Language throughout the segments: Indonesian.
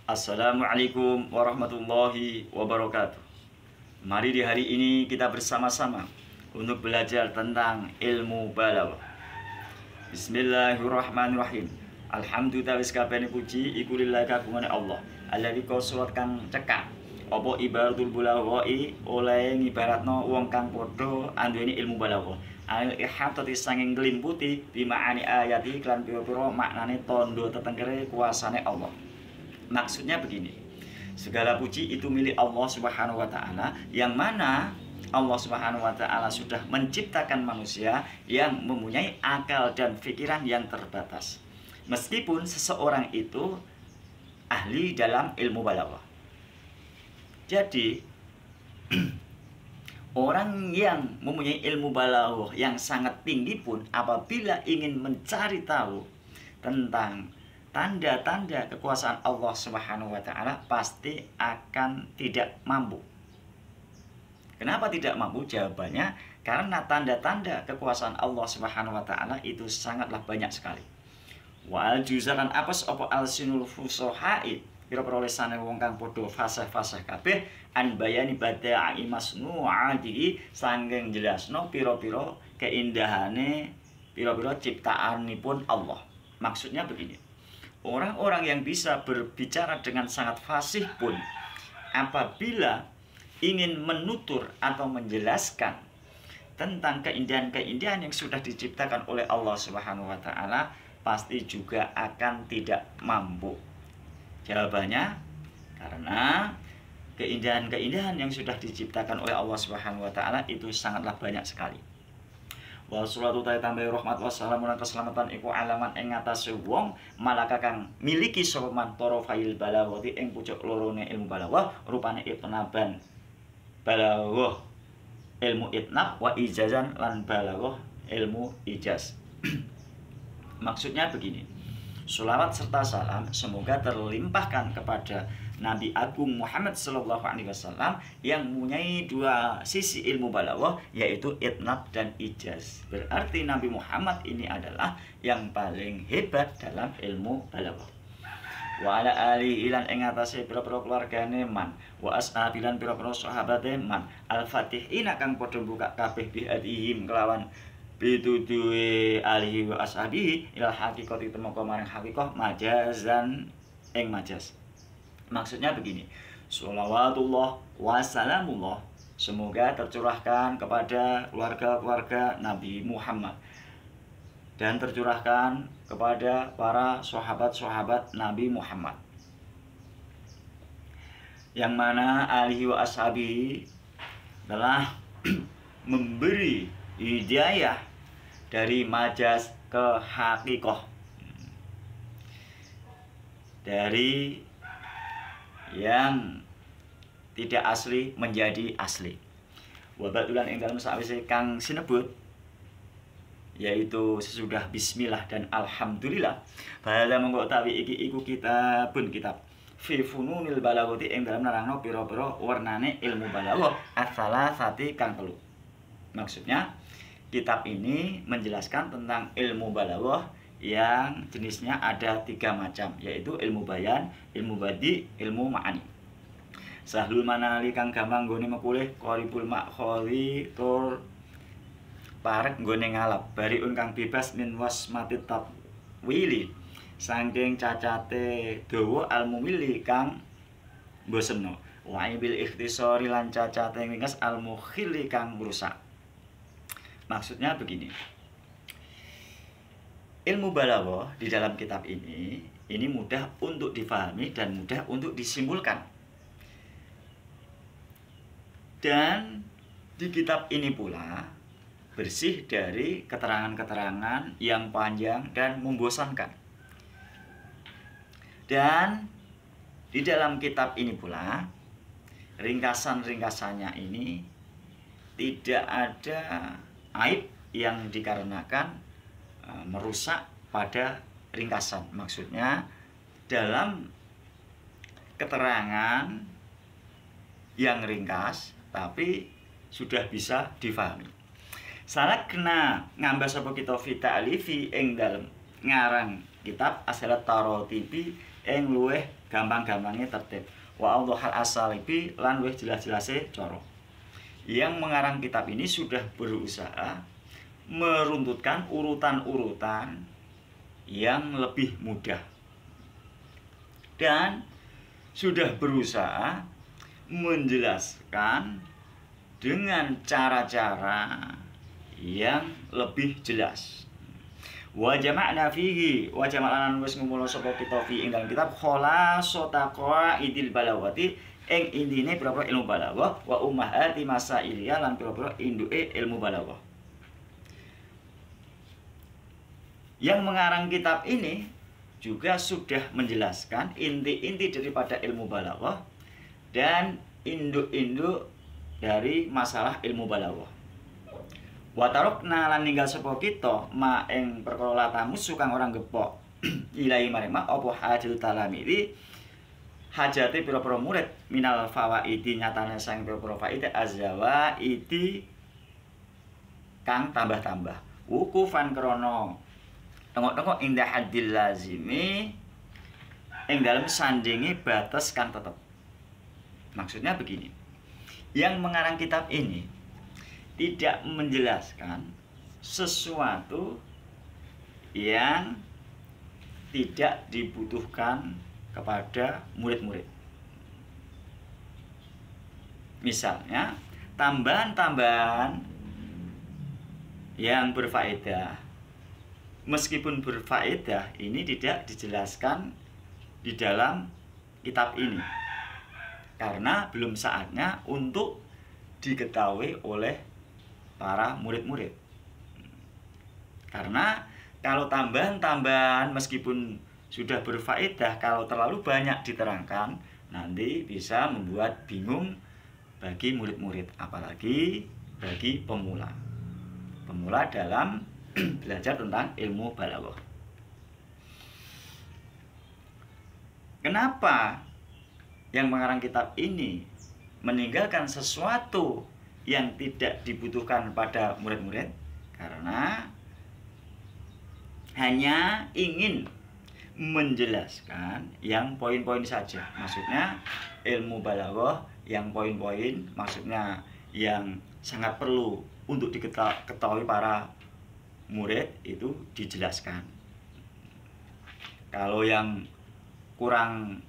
Assalamualaikum warahmatullahi wabarakatuh. Mari di hari ini kita bersama-sama untuk belajar tentang ilmu balaghah. Bismillahirrahmanirrahim. Alhamdulillah wis kabehane puji iku lillahi kagungane Allah. Alladzi qasulat kang cekak apa ibaratul balaghai oleh ngibaratno wong kang padha anduweni ilmu balaghah. Al ihatati sanging nglimputi bima'ani ayati lan pira-pira maknane tondo tetengkere kuasane Allah. Maksudnya begini, segala puji itu milik Allah Subhanahu wa Ta'ala, yang mana Allah Subhanahu wa Ta'ala sudah menciptakan manusia yang mempunyai akal dan pikiran yang terbatas, meskipun seseorang itu ahli dalam ilmu balaghah. Jadi orang yang mempunyai ilmu balaghah yang sangat tinggi pun apabila ingin mencari tahu tentang tanda-tanda kekuasaan Allah Subhanahu wa Ta'ala pasti akan tidak mampu. Kenapa tidak mampu? Jawabannya karena tanda-tanda kekuasaan Allah Subhanahu wa Ta'ala itu sangatlah banyak sekali. Wal juzalan apes opo alsinul fusohai pira-pira lesane wong kang padha fasih-fasih kabeh an bayani bada'i masnu'ati sanging jelasno pira-pira keindahane pira-pira ciptaanipun Allah. Maksudnya begini, orang-orang yang bisa berbicara dengan sangat fasih pun apabila ingin menutur atau menjelaskan tentang keindahan-keindahan yang sudah diciptakan oleh Allah Subhanahu wa Ta'ala pasti juga akan tidak mampu. Jawabannya karena keindahan-keindahan yang sudah diciptakan oleh Allah Subhanahu wa Ta'ala itu sangatlah banyak sekali. Wassalatu tambahi rahmat wassalamu lan keselamatan iku alaman ing ngatasé wong malaka kang miliki sapa man tarafail balaghati ing pucuk lorone ilmu balaghah rupane itnaban balaghah ilmu itnab wa ijazan lan balaghah ilmu ijaz. Maksudnya begini, sholawat serta salam semoga terlimpahkan kepada Nabi Agung Muhammad Sallallahu Alaihi Wasallam yang mempunyai dua sisi ilmu balaghah, yaitu itnab dan ijaz. Berarti Nabi Muhammad ini adalah yang paling hebat dalam ilmu balaghah. Wa ala alihi lan ing atase pira-pira keluargane man, wa ashabi lan pira-pira sahabate man, al-fatihina kang padha buka kabeh bihadihim kelawan pituduhe alihi wa ashabi ilal haqiqati temeka maring haqiqah majazan ing majaz. Maksudnya begini, sholawatullah wassalamullah semoga tercurahkan kepada keluarga-keluarga Nabi Muhammad dan tercurahkan kepada para sahabat-sahabat Nabi Muhammad, yang mana alihi wa ashabihi telah memberi hidayah dari majaz ke haqiqah, dari yang tidak asli menjadi asli. Wabatulan ing dalem sawise kang sinebut yaitu sesudah bismillah dan alhamdulillah. Bahwa monggo utawi iki iku kitabun kitab fi fununil balaghati ing dalem nerangno pira-pira warnane ilmu balaghah as-salasati kang telu. Maksudnya kitab ini menjelaskan tentang ilmu balaghah yang jenisnya ada 3 macam, yaitu ilmu bayan, ilmu badi, ilmu ma'ani. Sahlul manali kang gampang nggone mekulih, qaribul makholi tur parek nggone ngalap, bariun kang bebas min wasmatit tatwili saking cacate dawa al-mumili kang bosenno, wa bil ikhtisari lan cacate ringkas al-mukhili kang rusak. Maksudnya begini, ilmu balaghah di dalam kitab ini mudah untuk difahami dan mudah untuk disimpulkan. Dan di kitab ini pula bersih dari keterangan-keterangan yang panjang dan membosankan. Dan di dalam kitab ini pula ringkasan-ringkasannya ini tidak ada aib yang dikarenakan merusak pada ringkasan. Maksudnya dalam keterangan yang ringkas tapi sudah bisa difahami. Salah kena ngambah sapa kita fita alifi ing dalem ngarang kitab Asalat Tarotibi ing luweh gampang-gampangnya tertib. Wa awdhal asalibi lan wis jelas-jelase cara. Yang mengarang kitab ini sudah berusaha meruntutkan urutan-urutan yang lebih mudah dan sudah berusaha menjelaskan dengan cara-cara yang lebih jelas. Wa jama'na fihi wa jama'na wis ngumul sapa kita fi ing dalam kitab khalasata qaidil balawati ing intine pira-pira ilmu balaghah wa ummahati masailiya lan pira-pira induke ilmu balaghah. Yang mengarang kitab ini juga sudah menjelaskan inti-inti daripada ilmu balaghah dan induk-induk dari masalah ilmu balaghah. Wa tarokna lan ninggal sapa kita ma ing perkara tamu sukang orang gepok ilahi maring ma apa hajul talamidi hajate pira-pira murid minal fawaidi nyatane sang pira-pira faedah azzawaidi kang tambah-tambah wukufan krana tengok-tengok indah hadil lazimi ing dalam sandingi batas kang tetep. Maksudnya begini, yang mengarang kitab ini tidak menjelaskan sesuatu yang tidak dibutuhkan kepada murid-murid. Misalnya, tambahan-tambahan yang berfaedah. Meskipun berfaedah, ini tidak dijelaskan di dalam kitab ini. Karena belum saatnya untuk diketahui oleh para murid-murid. Karena kalau tambahan-tambahan meskipun sudah berfaedah, kalau terlalu banyak diterangkan, nanti bisa membuat bingung bagi murid-murid, apalagi bagi pemula. Pemula dalam belajar tentang ilmu balaghah. Kenapa yang mengarang kitab ini meninggalkan sesuatu yang tidak dibutuhkan pada murid-murid? Karena hanya ingin menjelaskan yang poin-poin saja. Maksudnya ilmu balaghah yang poin-poin, maksudnya yang sangat perlu untuk diketahui para murid itu dijelaskan. Kalau yang kurang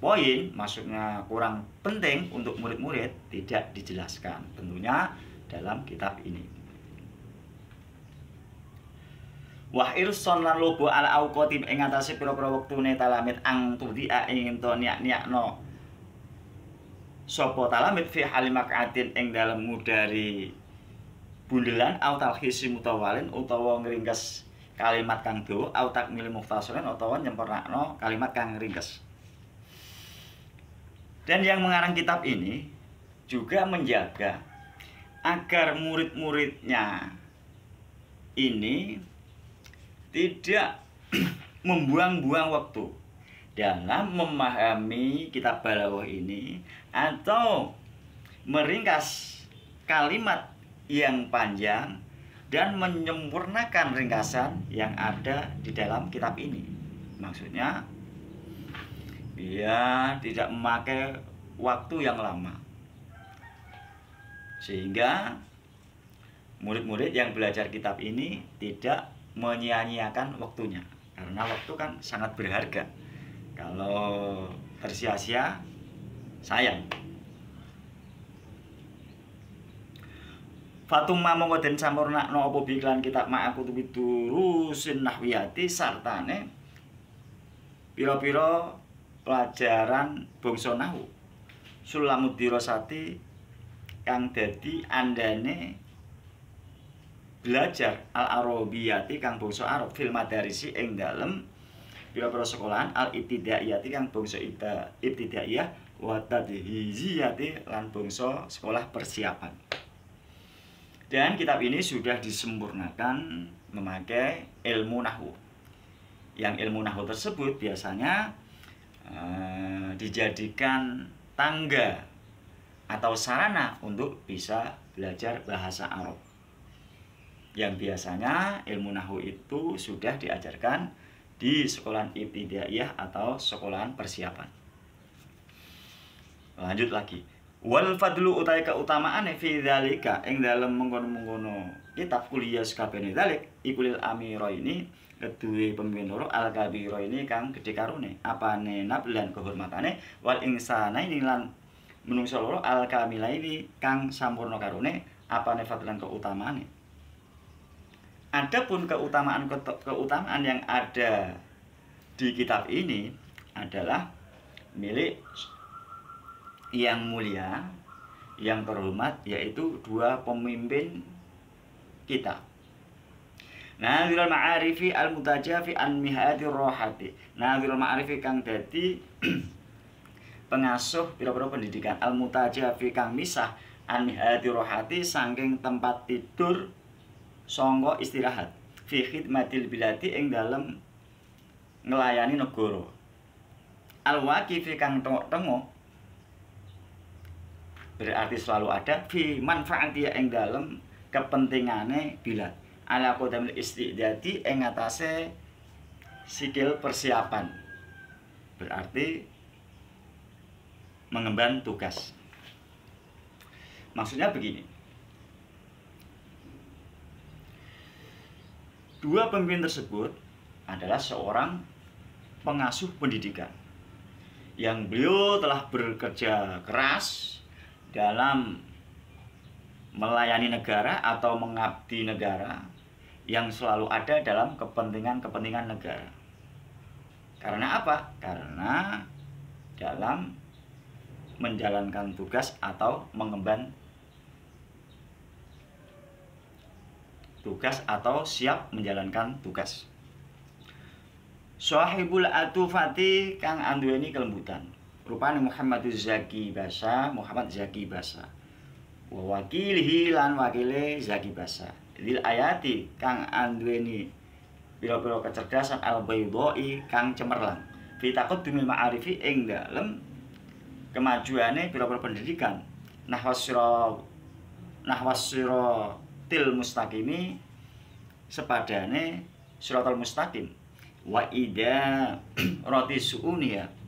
poin, maksudnya kurang penting untuk murid-murid, tidak dijelaskan. Tentunya dalam kitab ini. Wa irson lan lobo ala auqati ing atase pira-pira wektune talamid ang tudia ing ento niak-niakno sapa talamid fi halimak'atin ing dalem ngudari bundelan au talkhisi mutawalin utawa ngringkes kalimat kang dawa au takmil mukhtasaran utawa nyempurnakno kalimat kang ringkes. Dan yang mengarang kitab ini juga menjaga agar murid-muridnya ini tidak membuang-buang waktu dalam memahami kitab balaghah ini atau meringkas kalimat yang panjang dan menyempurnakan ringkasan yang ada di dalam kitab ini. Maksudnya dia tidak memakai waktu yang lama, sehingga murid-murid yang belajar kitab ini tidak menyia-nyiakan waktunya, karena waktu kan sangat berharga. Kalau tersia-sia, sayang. Fatumma mongko den sampurnakno apa biklan kitab ma'aku turusin nahwiyati sartane pira-pira pelajaran bangsa nahwu sulamud dirasati kang dadi andane belajar al-arabiyati kang bangsa Arab fil madarisi ing dalem pira-pira sekolahan al-ibtidaiyati kang bangsa ibtidaiyah wa tadhiziyati lan bangsa sekolah persiapan. Dan kitab ini sudah disempurnakan memakai ilmu nahwu. Yang ilmu nahwu tersebut biasanya dijadikan tangga atau sarana untuk bisa belajar bahasa Arab. Yang biasanya ilmu nahwu itu sudah diajarkan di sekolahan ibtidaiyah atau sekolahan persiapan. Lanjut lagi. Wal fadlu utai keutamaane fi dzalika ing dalem mengkono-mengkono kitab kuliah sakabehane dzalik iku lil amira ini kedue pemimpin loro al kabira ini kang gedhe karone apane nablan kehormatane wal insana ini lan menungso loro al kamila ini kang sampurna karone apane fadlan keutamaane. Adapun keutamaan yang ada di kitab ini adalah milik yang mulia, yang terhormat, yaitu dua pemimpin kita. Nazirul Ma'arifi al-Mutajafi an Mihadir Rohati. Nazirul Ma'arifi kang dadi pengasuh pira-pira pendidikan, al-Mutajafi kang misah an Mihadir Rohati saking tempat tidur sangka istirahat. Fi khidmatil biladi ing dalem nglayani negara. Al-Waqifi kang tengok-tengok berarti selalu ada fi manfaati ing dalem kepentingane bilad ala qadamil istidadi ing atase sikil persiapan, berarti mengemban tugas. Maksudnya begini, dua pemimpin tersebut adalah seorang pengasuh pendidikan yang beliau telah bekerja keras dalam melayani negara atau mengabdi negara yang selalu ada dalam kepentingan negara. Karena apa? Karena dalam menjalankan tugas atau mengemban tugas atau siap menjalankan tugas. Sahibul atufati kang anduweni kelembutan. Rupane Muhammad Zaki Basa, Muhammad Zaki Basa. Wa wakilihi lan wakile Zaki Basa. Lil ayati kang anduweni pira-pira kecerdasan al-baydai kang cemerlang. Fi taqaddumil ma'arifi ing dalem kemajuane pira-pira pendidikan. Nahwasiratil mustaqimi sepadane siratal mustaqim. Wa ida roti suunia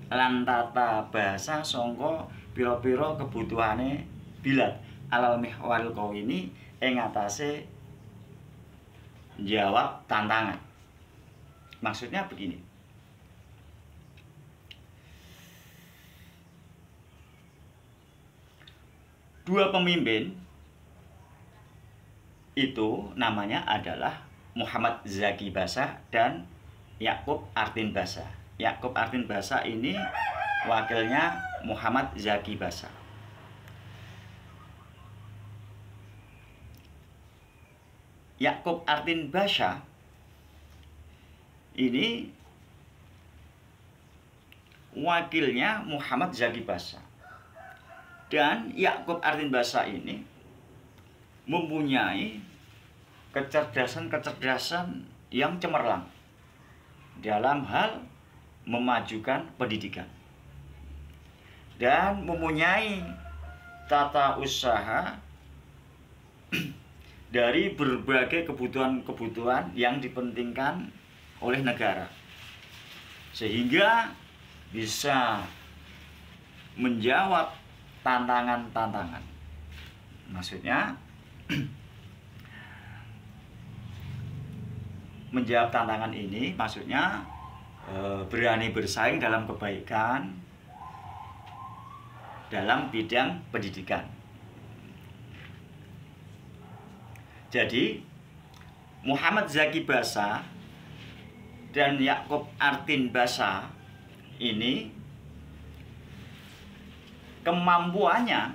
lan tata bahasa sangka pira-pira kebutuhane bilad alal mihwal qawini ing atase jawab tantangan. Maksudnya begini, dua pemimpin itu namanya adalah Muhammad Zaki Basa dan Yakub Artin Basa. Yakub Artin Basa ini wakilnya Muhammad Zaki Basa. Yakub Artin Basa ini wakilnya Muhammad Zaki Basa. Dan Yakub Artin Basa ini mempunyai kecerdasan yang cemerlang dalam hal memajukan pendidikan dan mempunyai tata usaha dari berbagai kebutuhan-kebutuhan yang dipentingkan oleh negara, sehingga bisa menjawab tantangan-tantangan. Maksudnya menjawab tantangan ini maksudnya berani bersaing dalam kebaikan dalam bidang pendidikan. Jadi Muhammad Zaki Basa dan Yakub Artin Basa ini kemampuannya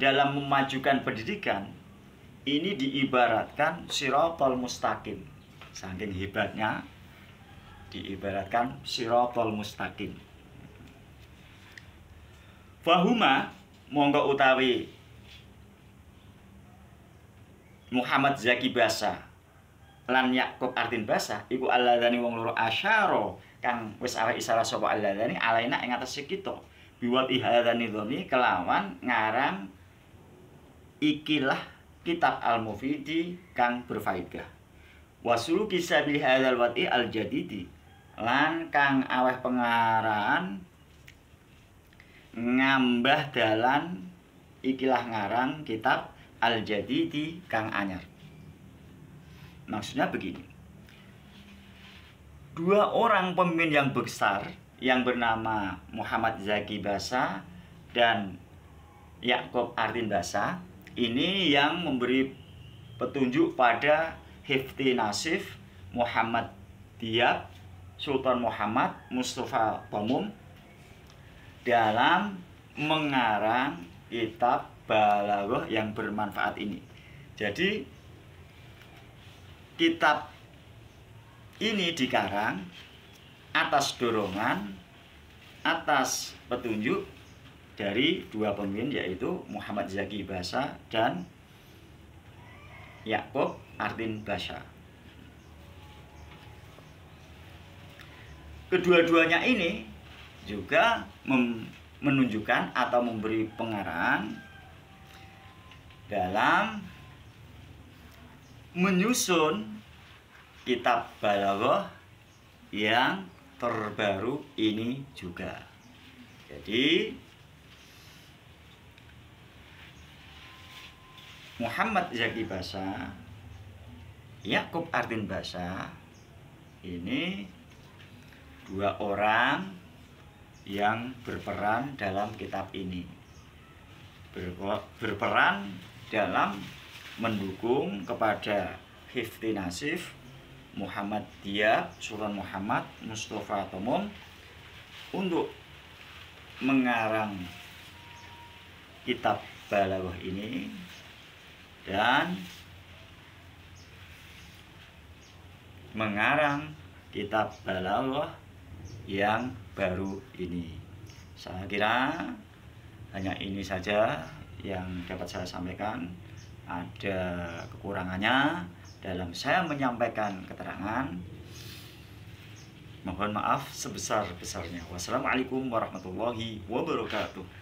dalam memajukan pendidikan ini diibaratkan siratal mustaqim. Saking hebatnya diibaratkan siratal mustaqim. Fahuma monggo utawi Muhammad Zaki Basa lan Yakub Artin Basa iku alladzani wong loro asyara kang wis arek isyarat sapa alladzani alaina ing atase kita biwat ihadzani dhoni kelawan ngaran ikilah kitab al-mufidi kang berfaedah. Wasuluki sabil hadzal wati al jadidi, lan kang aweh pengaraan ngambah dalan ikilah ngarang kitab al jadidi kang anyar. Maksudnya begini, dua orang pemimpin yang besar yang bernama Muhammad Zaki Basa dan Yaakob Ardin Basa ini yang memberi petunjuk pada Hifti Nasif, Muhammad Diab, Sultan Muhammad Mustafa Tomum dalam mengarang kitab Balaghah yang bermanfaat ini. Jadi kitab ini dikarang atas dorongan, atas petunjuk dari dua pemimpin, yaitu Muhammad Zaki Basa dan Yaakob Ardin Basa. Kedua-duanya ini juga menunjukkan atau memberi pengarahan dalam menyusun kitab Balaghah yang terbaru ini juga. Jadi Muhammad Zaki Basa, Yaakob Ardin Basa ini dua orang yang berperan dalam kitab ini, berperan dalam mendukung kepada Hifti Nasif, Muhammad Diab, Sultan Muhammad Mustafa Tomum untuk mengarang kitab Balaghah ini dan mengarang kitab Balaghah yang baru ini. Saya kira hanya ini saja yang dapat saya sampaikan. Ada kekurangannya dalam saya menyampaikan keterangan. Mohon maaf sebesar-besarnya. Wassalamualaikum warahmatullahi wabarakatuh.